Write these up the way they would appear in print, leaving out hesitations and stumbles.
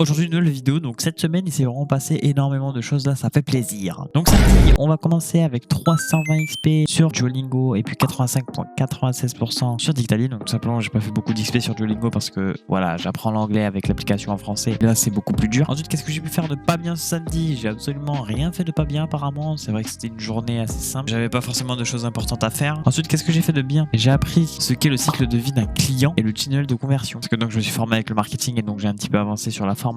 Aujourd'hui, une nouvelle vidéo. Donc, cette semaine, il s'est vraiment passé énormément de choses là, ça fait plaisir. Donc, samedi, on va commencer avec 320 XP sur Duolingo et puis 85,96% sur Dictali. Donc, tout simplement, j'ai pas fait beaucoup d'XP sur Duolingo parce que voilà, j'apprends l'anglais avec l'application en français. Et là, c'est beaucoup plus dur. Ensuite, qu'est-ce que j'ai pu faire de pas bien ce samedi? J'ai absolument rien fait de pas bien, apparemment. C'est vrai que c'était une journée assez simple. J'avais pas forcément de choses importantes à faire. Ensuite, qu'est-ce que j'ai fait de bien? J'ai appris ce qu'est le cycle de vie d'un client et le tunnel de conversion. Parce que donc, je me suis formé avec le marketing et donc j'ai un petit peu avancé sur la formation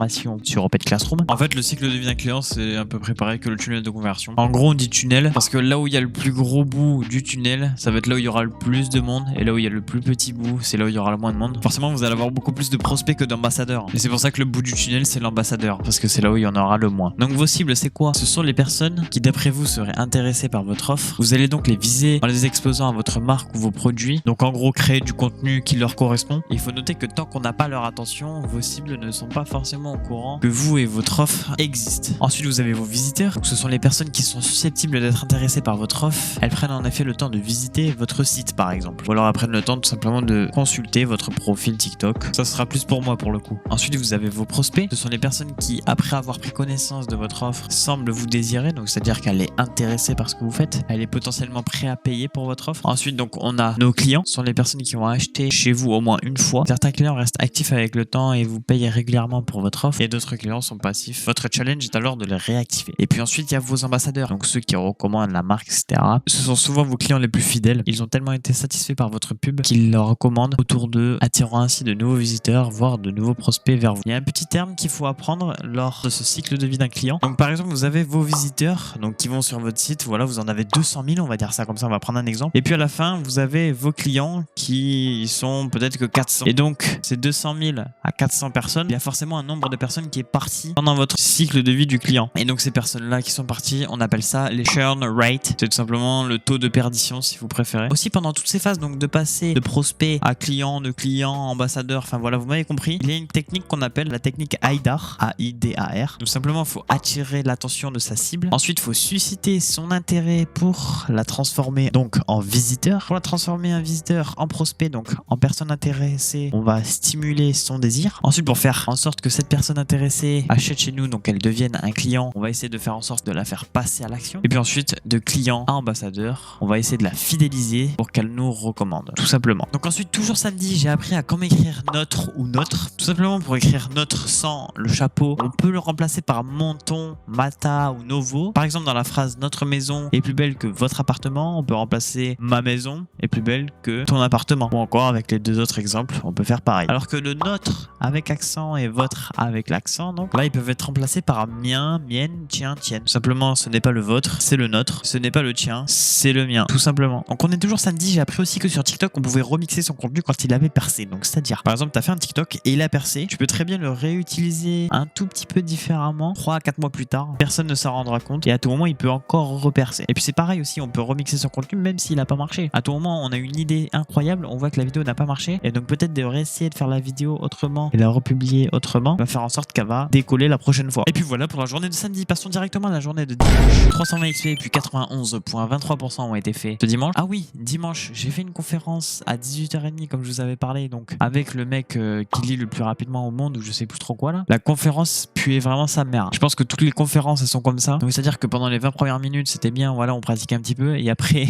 sur Open Classroom. En fait, le cycle de vie d'un client, c'est à peu près pareil que le tunnel de conversion. En gros, on dit tunnel parce que là où il y a le plus gros bout du tunnel, ça va être là où il y aura le plus de monde, et là où il y a le plus petit bout, c'est là où il y aura le moins de monde. Forcément, vous allez avoir beaucoup plus de prospects que d'ambassadeurs. Et c'est pour ça que le bout du tunnel, c'est l'ambassadeur, parce que c'est là où il y en aura le moins. Donc vos cibles, c'est quoi? Ce sont les personnes qui, d'après vous, seraient intéressées par votre offre. Vous allez donc les viser en les exposant à votre marque ou vos produits. Donc en gros, créer du contenu qui leur correspond. Il faut noter que tant qu'on n'a pas leur attention, vos cibles ne sont pas forcément au courant que vous et votre offre existent. Ensuite, vous avez vos visiteurs. Donc, ce sont les personnes qui sont susceptibles d'être intéressées par votre offre. Elles prennent en effet le temps de visiter votre site, par exemple. Ou alors elles prennent le temps tout simplement de consulter votre profil TikTok. Ça sera plus pour moi pour le coup. Ensuite, vous avez vos prospects. Ce sont les personnes qui, après avoir pris connaissance de votre offre, semblent vous désirer. Donc, c'est-à-dire qu'elle est intéressée par ce que vous faites. Elle est potentiellement prête à payer pour votre offre. Ensuite, donc, on a nos clients. Ce sont les personnes qui vont acheter chez vous au moins une fois. Certains clients restent actifs avec le temps et vous payent régulièrement pour votre offre. Et d'autres clients sont passifs. Votre challenge est alors de les réactiver. Et puis ensuite, il y a vos ambassadeurs, donc ceux qui recommandent la marque, etc. Ce sont souvent vos clients les plus fidèles. Ils ont tellement été satisfaits par votre pub qu'ils leur recommandent autour d'eux, attirant ainsi de nouveaux visiteurs, voire de nouveaux prospects vers vous. Il y a un petit terme qu'il faut apprendre lors de ce cycle de vie d'un client. Donc par exemple, vous avez vos visiteurs, donc qui vont sur votre site. Voilà, vous en avez 200 000, on va dire ça comme ça. On va prendre un exemple. Et puis à la fin, vous avez vos clients qui sont peut-être que 400. Et donc, ces 200 000 à 400 personnes, il y a forcément un nombre de personnes qui est parti pendant votre cycle de vie du client. Et donc ces personnes-là qui sont parties, on appelle ça les churn rate. C'est tout simplement le taux de perdition si vous préférez. Aussi pendant toutes ces phases, donc de passer de prospect à client, de client, ambassadeur, enfin voilà, vous m'avez compris. Il y a une technique qu'on appelle la technique AIDAR, A-I-D-A-R. Tout simplement, il faut attirer l'attention de sa cible. Ensuite, il faut susciter son intérêt pour la transformer donc en visiteur. Pour la transformer en visiteur en prospect, donc en personne intéressée, on va stimuler son désir. Ensuite, pour faire en sorte que cette personne intéressée achète chez nous, donc elle devienne un client, on va essayer de faire en sorte de la faire passer à l'action. Et puis ensuite, de client à ambassadeur, on va essayer de la fidéliser pour qu'elle nous recommande, tout simplement. Donc ensuite, toujours samedi, j'ai appris à comment écrire notre ou notre. Tout simplement, pour écrire notre sans le chapeau, on peut le remplacer par mon, ton, mata ou novo. Par exemple, dans la phrase notre maison est plus belle que votre appartement, on peut remplacer ma maison est plus belle que ton appartement. Ou encore, avec les deux autres exemples, on peut faire pareil. Alors que le notre avec accent et votre avec l'accent, donc là, ils peuvent être remplacés par mien, mienne, tien, tienne. Tout simplement, ce n'est pas le vôtre, c'est le nôtre. Ce n'est pas le tien, c'est le mien. Tout simplement. Donc on est toujours samedi. J'ai appris aussi que sur TikTok, on pouvait remixer son contenu quand il avait percé. Donc c'est-à-dire, par exemple, tu as fait un TikTok et il a percé. Tu peux très bien le réutiliser un tout petit peu différemment 3 à 4 mois plus tard. Personne ne s'en rendra compte et à tout moment, il peut encore repercer. Et puis c'est pareil aussi, on peut remixer son contenu même s'il n'a pas marché. À tout moment, on a une idée incroyable, on voit que la vidéo n'a pas marché et donc peut-être de réessayer de faire la vidéo autrement et la republier autrement va faire en sorte qu'elle va décoller la prochaine fois. Et puis voilà pour la journée de samedi. Passons directement à la journée de dimanche. 320 XP et puis 91,23% ont été faits ce dimanche. Ah oui, dimanche, j'ai fait une conférence à 18h30 comme je vous avais parlé, donc avec le mec qui lit le plus rapidement au monde ou je sais plus trop quoi là. La conférence puait vraiment sa mère. Je pense que toutes les conférences elles sont comme ça. Donc c'est-à-dire que pendant les 20 premières minutes c'était bien, voilà, on pratiquait un petit peu et après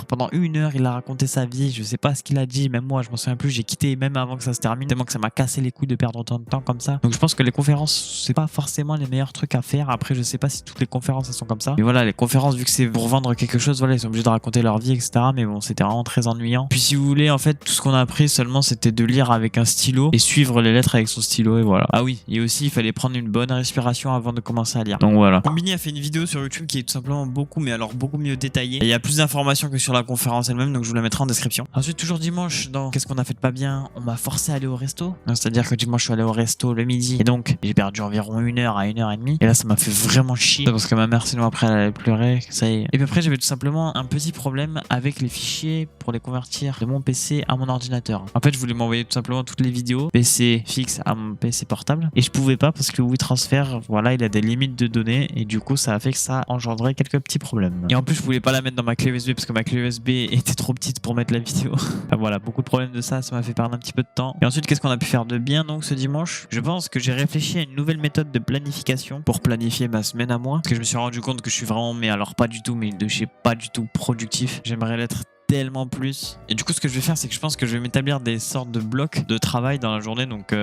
pendant une heure il a raconté sa vie. Je sais pas ce qu'il a dit, même moi je m'en souviens plus, j'ai quitté même avant que ça se termine tellement que ça m'a cassé les couilles de perdre autant de temps comme ça. Donc je pense que les conférences c'est pas forcément les meilleurs trucs à faire. Après je sais pas si toutes les conférences elles sont comme ça, mais voilà, les conférences vu que c'est pour vendre quelque chose, voilà, ils sont obligés de raconter leur vie, etc. Mais bon, c'était vraiment très ennuyant. Puis si vous voulez, en fait, tout ce qu'on a appris seulement c'était de lire avec un stylo et suivre les lettres avec son stylo et voilà. Ah oui, et aussi il fallait prendre une bonne respiration avant de commencer à lire. Donc voilà. Combini a fait une vidéo sur YouTube qui est tout simplement beaucoup, mais alors beaucoup mieux détaillée. Et il y a plus d'informations que sur la conférence elle-même, donc je vous la mettrai en description. Ensuite, toujours dimanche, dans qu'est-ce qu'on a fait de pas bien, on m'a forcé à aller au resto. C'est-à-dire que dimanche je suis allé au resto le midi et donc j'ai perdu environ 1 heure à 1h30. Et là ça m'a fait vraiment chier parce que ma mère sinon après elle allait pleurer, ça y est. Et puis après j'avais tout simplement un petit problème avec les fichiers pour les convertir de mon PC à mon ordinateur. En fait je voulais m'envoyer tout simplement toutes les vidéos PC fixe à mon PC portable et je pouvais pas parce que WeTransfer, voilà, il a des limites de données et du coup ça a fait que ça engendrait quelques petits problèmes. Et en plus je voulais pas la mettre dans ma clé USB parce que ma clé USB était trop petite pour mettre la vidéo. Enfin voilà, beaucoup de problèmes de ça m'a fait perdre un petit peu de temps. Et ensuite qu'est-ce qu'on a pu faire de bien donc ce dimanche? Je pense que j'ai réfléchi à une nouvelle méthode de planification pour planifier ma semaine à moi. Parce que je me suis rendu compte que je suis vraiment, mais alors pas du tout, mais de chez pas du tout productif. J'aimerais l'être tellement plus. Et du coup, ce que je vais faire, c'est que je pense que je vais m'établir des sortes de blocs de travail dans la journée. Donc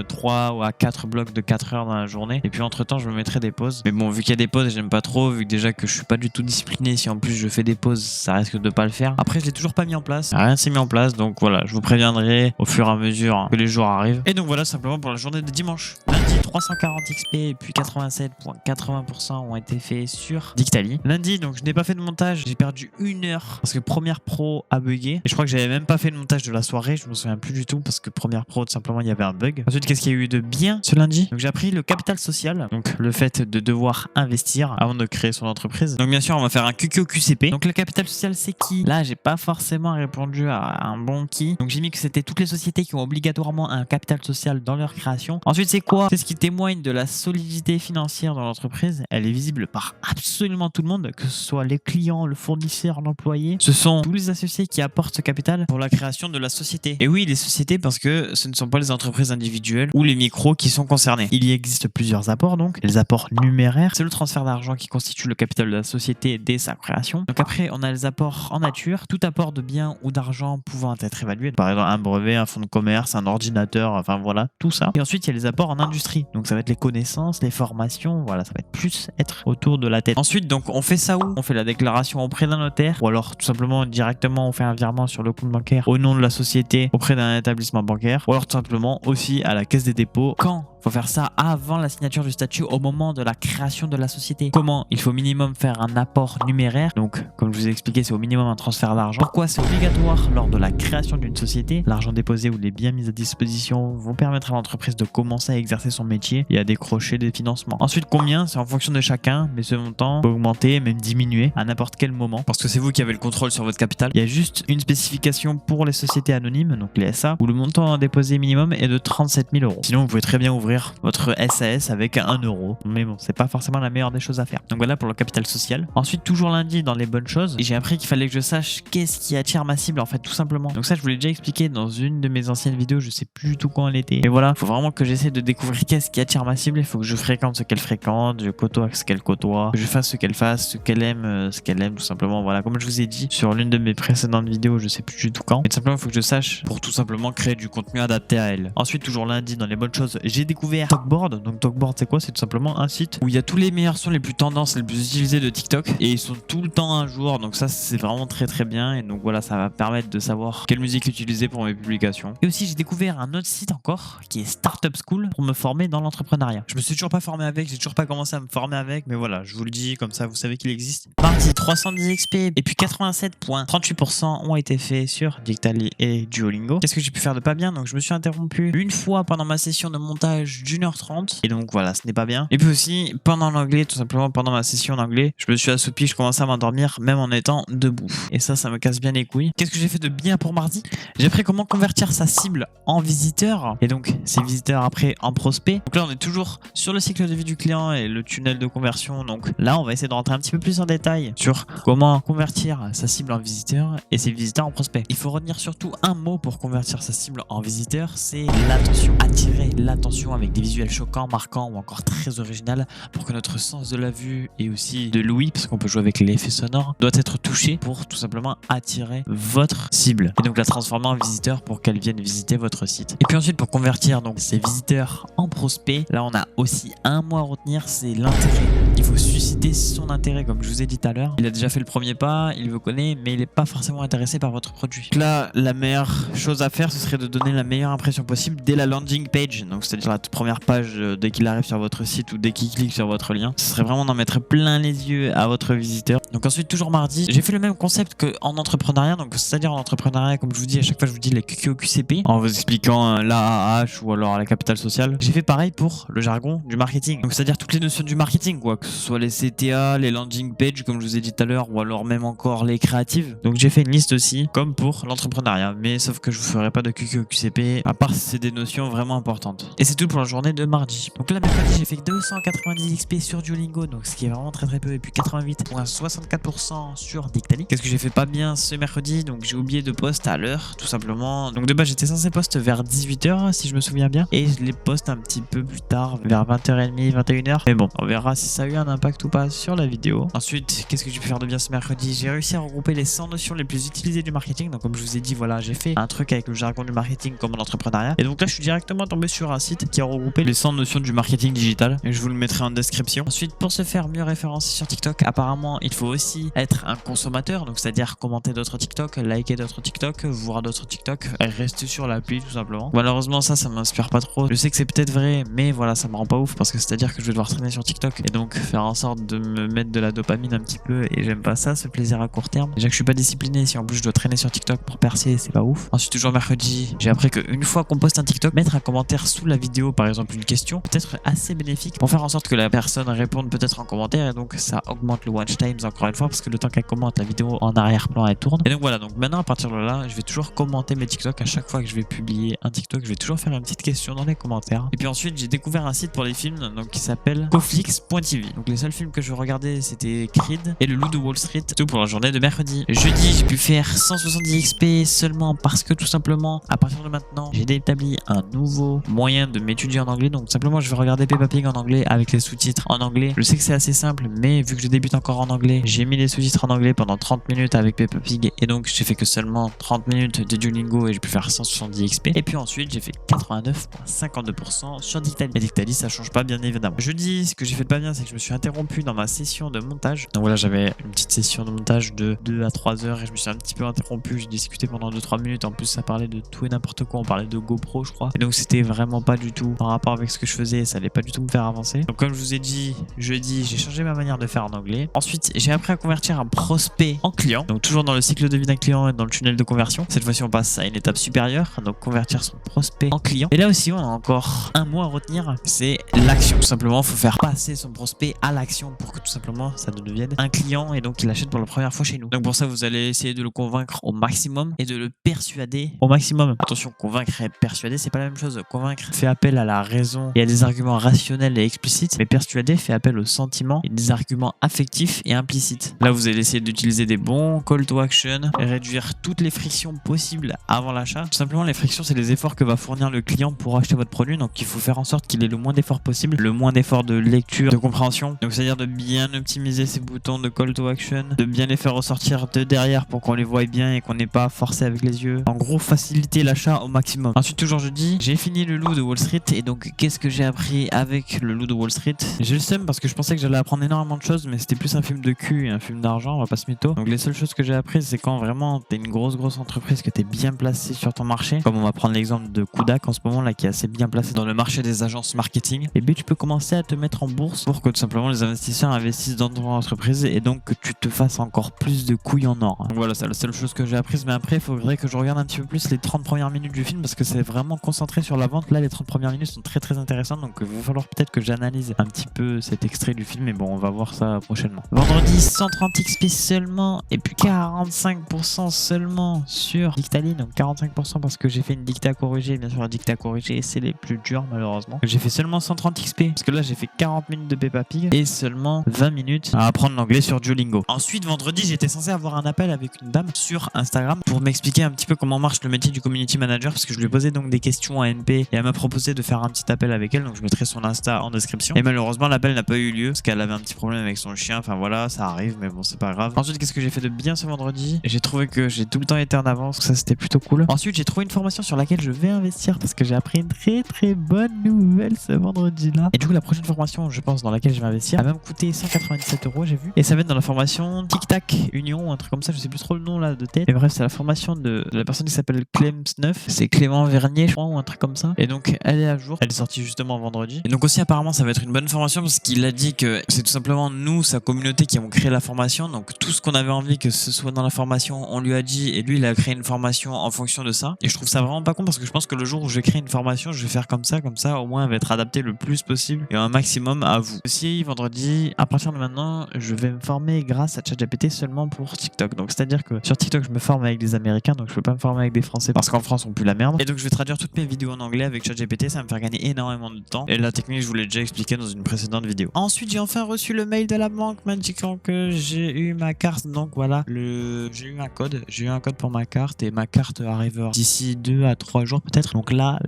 3 ou à 4 blocs de 4 heures dans la journée. Et puis entre-temps, je me mettrai des pauses. Mais bon, vu qu'il y a des pauses, j'aime pas trop. Vu que déjà que je suis pas du tout discipliné, si en plus je fais des pauses, ça risque de pas le faire. Après, je l'ai toujours pas mis en place. Rien s'est mis en place. Donc voilà, je vous préviendrai au fur et à mesure que les jours arrivent. Et donc voilà, simplement pour la journée de dimanche. Lundi, 340 XP et puis 87,80% ont été faits sur Dictali. Lundi, donc je n'ai pas fait de montage. J'ai perdu 1 heure parce que Premiere Pro a bugué. Et je crois que j'avais même pas fait le montage de la soirée. Je me souviens plus du tout parce que Premiere Pro, tout simplement, il y avait un bug. Ensuite, qu'est-ce qu'il y a eu de bien ce lundi? Donc j'ai appris le capital social. Donc le fait de devoir investir avant de créer son entreprise. Donc bien sûr, on va faire un QQQCP. Donc le capital social, c'est qui? Là, j'ai pas forcément répondu à un bon qui. Donc j'ai mis que c'était toutes les sociétés qui ont obligatoirement un capital social dans leur création. Ensuite, c'est quoi? C'est ce qui témoigne de la solidité financière de l'entreprise. Elle est visible par absolument tout le monde, que ce soit les clients, le fournisseur, l'employé. Ce sont tous les associés qui apportent ce capital pour la création de la société. Et oui, les sociétés, parce que ce ne sont pas les entreprises individuelles ou les micros qui sont concernés. Il y existe plusieurs apports donc. Les apports numéraires, c'est le transfert d'argent qui constitue le capital de la société dès sa création. Donc après, on a les apports en nature. Tout apport de biens ou d'argent pouvant être évalué. Par exemple, un brevet, un fonds de commerce, un ordinateur, enfin voilà, tout ça. Et ensuite, il y a les apports en industrie. Donc ça va être les connaissances, les formations, voilà, ça va être plus être autour de la tête. Ensuite, donc on fait ça où? On fait la déclaration auprès d'un notaire ou alors tout simplement directement on fait un virement sur le compte bancaire au nom de la société auprès d'un établissement bancaire ou alors tout simplement aussi à la caisse des dépôts. Quand? Faut faire ça avant la signature du statut au moment de la création de la société. Comment? Il faut minimum faire un apport numéraire. Donc, comme je vous ai expliqué, c'est au minimum un transfert d'argent. Pourquoi c'est obligatoire lors de la création d'une société? L'argent déposé ou les biens mis à disposition vont permettre à l'entreprise de commencer à exercer son métier et à décrocher des financements. Ensuite, combien? C'est en fonction de chacun, mais ce montant peut augmenter, même diminuer à n'importe quel moment parce que c'est vous qui avez le contrôle sur votre capital. Il y a juste une spécification pour les sociétés anonymes, donc les SA, où le montant déposé minimum est de 37 000 euros. Sinon, vous pouvez très bien ouvrir votre SAS avec 1 euro. Mais bon, c'est pas forcément la meilleure des choses à faire. Donc voilà pour le capital social. Ensuite, toujours lundi dans les bonnes choses, j'ai appris qu'il fallait que je sache qu'est-ce qui attire ma cible en fait, tout simplement. Donc ça, je vous l'ai déjà expliqué dans une de mes anciennes vidéos, je sais plus du tout quand elle était. Et voilà, il faut vraiment que j'essaie de découvrir qu'est-ce qui attire ma cible. Il faut que je fréquente ce qu'elle fréquente, je côtoie ce qu'elle côtoie, que je fasse ce qu'elle fasse, ce qu'elle aime, tout simplement. Voilà, comme je vous ai dit sur l'une de mes précédentes vidéos, je sais plus du tout quand. Mais tout simplement, il faut que je sache pour tout simplement créer du contenu adapté à elle. Ensuite, toujours lundi dans les bonnes choses, j'ai découvert Talkboard. Donc Talkboard, c'est quoi? C'est tout simplement un site où il y a tous les meilleurs sons, les plus tendances, les plus utilisés de TikTok et ils sont tout le temps à jour. Donc ça, c'est vraiment très très bien. Et donc voilà, ça va permettre de savoir quelle musique utiliser pour mes publications. Et aussi, j'ai découvert un autre site encore qui est Startup School pour me former dans l'entrepreneuriat. Je me suis toujours pas formé avec, j'ai toujours pas commencé à me former avec, mais voilà, je vous le dis comme ça, vous savez qu'il existe. Mardi, 310 XP et puis 87,38% ont été faits sur Dictali et Duolingo. Qu'est-ce que j'ai pu faire de pas bien? Donc je me suis interrompu une fois pendant ma session de montage d'1h30. Et donc voilà, ce n'est pas bien. Et puis aussi, pendant l'anglais, tout simplement pendant ma session d'anglais, je me suis assoupi, je commençais à m'endormir même en étant debout. Et ça me casse bien les couilles. Qu'est-ce que j'ai fait de bien pour mardi? J'ai appris comment convertir sa cible en visiteur et donc ses visiteurs après en prospect. Donc là, on est toujours sur le cycle de vie du client et le tunnel de conversion. Donc là, on va essayer de rentrer un petit peu plus en détail sur comment convertir sa cible en visiteur et ses visiteurs en prospect. Il faut retenir surtout un mot pour convertir sa cible en visiteur, c'est l'attention. Attirer l'attention avec des visuels choquants, marquant ou encore très original pour que notre sens de la vue et aussi de l'ouïe, parce qu'on peut jouer avec l'effet sonore, doit être touché pour tout simplement attirer votre cible et donc la transformer en visiteur pour qu'elle vienne visiter votre site. Et puis ensuite, pour convertir donc ces visiteurs en prospects, là on a aussi un mot à retenir, c'est l'intérêt. Il faut susciter son intérêt, comme je vous ai dit tout à l'heure. Il a déjà fait le premier pas, il vous connaît, mais il n'est pas forcément intéressé par votre produit. Donc là, la meilleure chose à faire, ce serait de donner la meilleure impression possible dès la landing page, donc c'est-à-dire la toute première page dès qu'il arrive sur votre site ou dès qu'il clique sur votre lien. Ce serait vraiment d'en mettre plein les yeux à votre visiteur. Donc ensuite, toujours mardi, j'ai fait le même concept qu'en entrepreneuriat, donc c'est-à-dire en entrepreneuriat, comme je vous dis, à chaque fois je vous dis les QQQCP, en vous expliquant l'AAH ou alors la capitale sociale. J'ai fait pareil pour le jargon du marketing, donc c'est-à-dire toutes les notions du marketing, quoi, que ce soit les CTA, les landing pages, comme je vous ai dit tout à l'heure, ou alors même encore les créatives. Donc j'ai fait une liste aussi, comme pour l'entrepreneuriat, mais sauf que je vous ferai pas de QQQCP, à part si c'est des notions vraiment importantes. Et c'est tout pour la journée de mardi. Donc là, mercredi, j'ai fait 290 XP sur Duolingo, donc ce qui est vraiment très peu, et puis 88,64% sur Dictali. Qu'est-ce que j'ai fait pas bien ce mercredi? Donc j'ai oublié de post à l'heure, tout simplement. Donc de base, j'étais censé post vers 18h, si je me souviens bien, et je les poste un petit peu plus tard, vers 20h30, 21h. Mais bon, on verra si ça a eu un impact ou pas sur la vidéo. Ensuite, qu'est-ce que j'ai pu faire de bien ce mercredi? J'ai réussi à regrouper les 100 notions les plus utilisées du marketing. Donc comme je vous ai dit, voilà, j'ai fait un truc avec le jargon du marketing comme en entrepreneuriat. Et donc là, je suis directement tombé sur un site qui a regroupé les 100 notions du marketing digital. Et je vous le mettrai en description. Ensuite, pour se faire mieux référencer sur TikTok, apparemment, il faut aussi être un consommateur. Donc c'est-à-dire commenter d'autres TikTok, liker d'autres TikTok, voir d'autres TikTok, rester sur l'appli tout simplement. Malheureusement, ça m'inspire pas trop. Je sais que c'est peut-être vrai, mais voilà, ça me rend pas ouf parce que c'est-à-dire que je vais devoir traîner sur TikTok et donc faire en sorte de me mettre de la dopamine un petit peu, et j'aime pas ça, ce plaisir à court terme. Déjà que je suis pas discipliné, si en plus je dois traîner sur TikTok pour percer, c'est pas ouf. Ensuite, toujours mercredi, j'ai appris qu'une fois qu'on poste un TikTok, mettre un commentaire sous la vidéo, par exemple une question, peut être assez bénéfique pour faire en sorte que la personne réponde peut-être en commentaire, et donc ça augmente le watch times encore une fois parce que le temps qu'elle commente, la vidéo en arrière-plan elle tourne. Et donc voilà, donc maintenant à partir de là, je vais toujours commenter mes TikTok. À chaque fois que je vais publier un TikTok, je vais toujours faire une petite question dans les commentaires. Et puis ensuite, j'ai découvert un site pour les films donc qui s'appelle Coflix.tv. Donc les seuls films que je regardais, c'était Creed et Le Loup de Wall Street. Tout pour la journée de mercredi. Jeudi, j'ai pu faire 170 XP seulement parce que tout simplement, à partir de maintenant, j'ai établi un nouveau moyen de m'étudier en anglais. Donc simplement, je vais regarder Peppa Pig en anglais avec les sous-titres en anglais. Je sais que c'est assez simple, mais vu que je débute encore en anglais, j'ai mis les sous-titres en anglais pendant 30 minutes avec Peppa Pig, et donc j'ai fait que seulement 30 minutes de Duolingo et j'ai pu faire 170 XP. Et puis ensuite, j'ai fait 89,52% sur Dictali. Et Dictali, ça change pas bien évidemment. Jeudi, ce que j'ai fait de pas bien, c'est que je me suis interrompu dans ma session de montage. Donc voilà, j'avais une petite session de montage de 2 à 3 heures et je me suis un petit peu interrompu. J'ai discuté pendant 2-3 minutes. En plus, ça parlait de tout et n'importe quoi. On parlait de GoPro, je crois. Et donc c'était vraiment pas du tout en rapport avec ce que je faisais. Ça allait pas du tout me faire avancer. Donc comme je vous ai dit, jeudi, j'ai changé ma manière de faire en anglais. Ensuite, j'ai appris à convertir un prospect en client. Donc toujours dans le cycle de vie d'un client et dans le tunnel de conversion. Cette fois-ci, on passe à une étape supérieure. Donc convertir son prospect en client. Et là aussi, on a encore un mot à retenir. C'est l'action. Tout simplement, il faut faire passer son prospect à l'action pour que tout simplement ça devienne un client et donc il achète pour la première fois chez nous. Donc pour ça, vous allez essayer de le convaincre au maximum et de le persuader au maximum. Attention, convaincre et persuader, c'est pas la même chose. Convaincre fait appel à la raison et à des arguments rationnels et explicites, mais persuader fait appel aux sentiments et des arguments affectifs et implicites. Là, vous allez essayer d'utiliser des bons call to action, réduire toutes les frictions possibles avant l'achat. Tout simplement, les frictions, c'est les efforts que va fournir le client pour acheter votre produit. Donc il faut faire en sorte qu'il ait le moins d'efforts possible, le moins d'efforts de lecture, de compréhension. Donc c'est-à-dire de bien optimiser ces boutons de call to action, de bien les faire ressortir de derrière pour qu'on les voie bien et qu'on n'ait pas forcé avec les yeux. En gros, faciliter l'achat au maximum. Ensuite, toujours jeudi, j'ai fini Le Loup de Wall Street, et donc qu'est-ce que j'ai appris avec Le Loup de Wall Street? J'ai le seum parce que je pensais que j'allais apprendre énormément de choses, mais c'était plus un film de cul et un film d'argent, on va pas se mytho. Donc les seules choses que j'ai apprises, c'est quand vraiment t'es une grosse entreprise, que t'es bien placé sur ton marché, comme on va prendre l'exemple de Kudak en ce moment là, qui est assez bien placé dans le marché des agences marketing, et bien tu peux commencer à te mettre en bourse pour que tout simplement les investisseurs investissent dans ton entreprise et donc que tu te fasses encore plus de couilles en or. Donc voilà, c'est la seule chose que j'ai apprise, mais après il faudrait que je regarde un petit peu plus les 30 premières minutes du film parce que c'est vraiment concentré sur la vente. Là, les 30 premières minutes sont très intéressantes, donc il va falloir peut-être que j'analyse un petit peu cet extrait du film, mais bon, on va voir ça prochainement. Vendredi, 130 XP seulement, et puis 45% seulement sur Dictali, donc 45% parce que j'ai fait une dictée à corriger. Bien sûr, la dictée à corriger, c'est les plus durs malheureusement. J'ai fait seulement 130 XP parce que là, j'ai fait 40 minutes de Peppa Pig et seulement 20 minutes à apprendre l'anglais sur Duolingo. Ensuite, vendredi, j'étais censé avoir un appel avec une dame sur Instagram pour m'expliquer un petit peu comment marche le métier du community manager, parce que je lui ai posé donc des questions à NP et elle m'a proposé de faire un petit appel avec elle, donc je mettrai son Insta en description. Et malheureusement, l'appel n'a pas eu lieu parce qu'elle avait un petit problème avec son chien. Enfin voilà, ça arrive, mais bon, c'est pas grave. Ensuite, qu'est-ce que j'ai fait de bien ce vendredi? J'ai trouvé que j'ai tout le temps été en avance, ça c'était plutôt cool. Ensuite, j'ai trouvé une formation sur laquelle je vais investir parce que j'ai appris une très bonne nouvelle ce vendredi là. Et du coup, la prochaine formation, je pense, dans laquelle je vais investir, elle va me coûter 197 €, j'ai vu. Et ça va être dans la formation Tic Tac Union, un truc comme ça, je sais plus trop le nom là de tête. Mais bref, c'est la formation de la personne qui s'appelle Clems9, c'est Clément Vernier, je crois, ou un truc comme ça. Et donc, elle est à jour, elle est sortie justement vendredi. Et donc aussi, apparemment, ça va être une bonne formation parce qu'il a dit que c'est tout simplement nous, sa communauté, qui avons créé la formation. Donc, tout ce qu'on avait envie que ce soit dans la formation, on lui a dit, et lui, il a créé une formation en fonction de ça. Et je trouve ça vraiment pas con parce que je pense que le jour où je vais créer une formation, je vais faire comme ça, au moins, elle va être adaptée le plus possible et un maximum à vous. Aussi, vendredi, à partir de maintenant, je vais me former grâce à ChatGPT seulement pour TikTok. Donc, c'est-à-dire que sur TikTok, je me forme avec des Américains, donc je peux pas me former avec des Français parce qu'en France, on pue la merde. Et donc, je vais traduire toutes mes vidéos en anglais avec ChatGPT. Ça me faire gagner énormément de temps. Et la technique, je vous l'ai déjà expliqué dans une précédente vidéo. Ensuite, j'ai enfin reçu le mail de la banque m'indiquant que j'ai eu ma carte. Donc voilà, j'ai eu un code. J'ai eu un code pour ma carte et ma carte arrivera d'ici 2 à 3 jours peut-être. Donc là,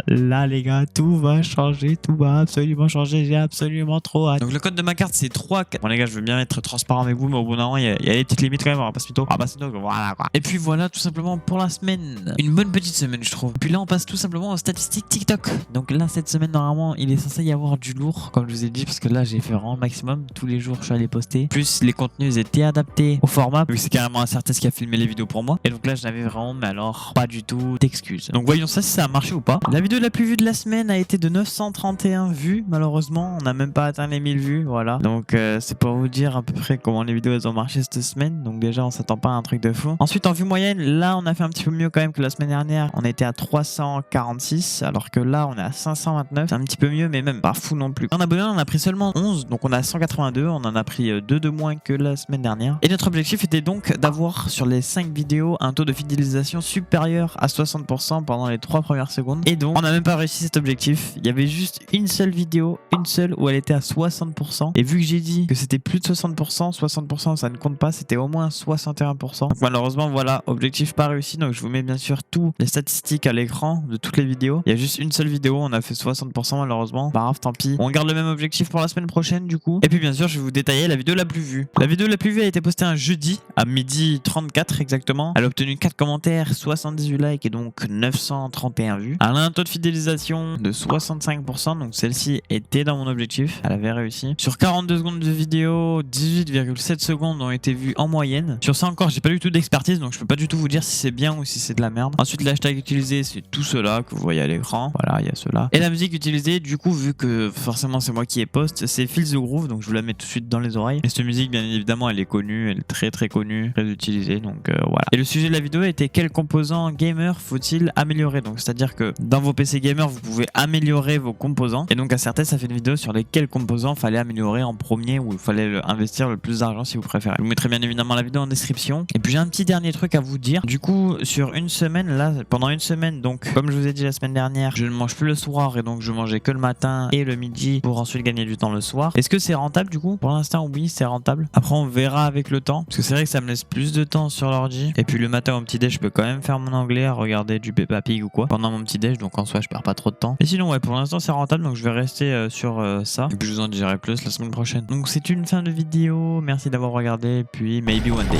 les gars, tout va changer. Tout va absolument changer. J'ai absolument trop hâte. Donc le code de ma carte, c'est 3. Bon, les gars, je veux bien être transparent avec vous, mais au bout d'un moment, il y a des petites limites quand même. On va pas se mytho. Voilà quoi. Et puis voilà, tout simplement pour la semaine. Une bonne petite semaine, je trouve. Puis là, on passe tout simplement aux statistiques TikTok. Donc là, cette semaine, normalement, il est censé y avoir du lourd, comme je vous ai dit, parce que là, j'ai fait vraiment le maximum. Tous les jours, je suis allé poster. Plus les contenus étaient adaptés au format, vu que c'est carrément un certain qui a filmé les vidéos pour moi. Et donc là, je n'avais vraiment, mais alors, pas du tout d'excuses. Donc voyons ça si ça a marché ou pas. La vidéo la plus vue de la semaine a été de 931 vues. Malheureusement, on n'a même pas atteint les 1000 vues. Voilà. Donc c'est pour vous dire à peu près comment les vidéos elles ont marché cette semaine. Donc déjà, on s'attend pas à un truc de fou. Ensuite, en vue moyenne, là, on a fait un petit peu mieux quand même que la semaine dernière. On était à 346, alors que là, on est à 529. C'est un petit peu mieux, mais même pas fou non plus. En abonnés, on a pris seulement 11, donc on a 182. On en a pris 2 de moins que la semaine dernière. Et notre objectif était donc d'avoir sur les 5 vidéos un taux de fidélisation supérieur à 60% pendant les 3 premières secondes. Et donc, on n'a même pas réussi cet objectif. Il y avait juste une seule vidéo, une seule où elle était à 60%. Et vu que j'ai dit que c'était plus de 60%, 60% ça ne compte pas, c'était au moins 61%. Donc malheureusement, voilà, objectif pas réussi. Donc je vous mets bien sûr tous les statistiques à l'écran de toutes les vidéos. Il y a juste une seule vidéo, on a fait 60% malheureusement. Pas grave, tant pis. On garde le même objectif pour la semaine prochaine du coup. Et puis bien sûr, je vais vous détailler la vidéo la plus vue. La vidéo la plus vue a été postée un jeudi à 12h34 exactement. Elle a obtenu 4 commentaires, 78 likes et donc 931 vues. Elle a un taux de fidélisation de 65%, donc celle-ci était dans mon objectif. Elle avait réussi. Sur 42 secondes de vidéo, 18,7 secondes ont été vues en moyenne. Sur ça encore, j'ai pas du tout d'expertise, donc je peux pas du tout vous dire si c'est bien ou si c'est de la merde. Ensuite, l'hashtag utilisé, c'est tout cela que vous voyez à l'écran. Voilà, il y a cela. Et la musique utilisée, du coup, vu que forcément c'est moi qui ai poste, c'est Feel the Groove, donc je vous la mets tout de suite dans les oreilles. Et cette musique, bien évidemment, elle est connue, elle est très connue, très utilisée, donc voilà. Et le sujet de la vidéo était quel composant gamer faut-il améliorer? Donc c'est-à-dire que dans vos PC gamer, vous pouvez améliorer vos composants. Et donc à certains, ça fait une vidéo sur lesquels composants fallait améliorer en premier ou il fallait investir le plus d'argent si vous préférez. Je vous mettrai bien évidemment la vidéo en description. Et puis j'ai un petit dernier truc à vous dire. Du coup, sur une semaine, là, pendant une semaine, donc comme je vous ai dit la semaine dernière, je ne mange plus le soir et donc je mangeais que le matin et le midi pour ensuite gagner du temps le soir. Est-ce que c'est rentable du coup? Pour l'instant, oui, c'est rentable. Après, on verra avec le temps. Parce que c'est vrai que ça me laisse plus de temps sur l'ordi. Et puis le matin au petit déj, je peux quand même faire mon anglais, à regarder du Peppa Pig ou quoi pendant mon petit déj. Donc en soi, je perds pas trop de temps. Et sinon, ouais, pour l'instant, c'est rentable. Donc je vais rester sur ça. Et puis je vous en dirai plus la semaine prochaine. Donc c'est une fin de vidéo. Merci d'avoir regardé. Et puis maybe one day.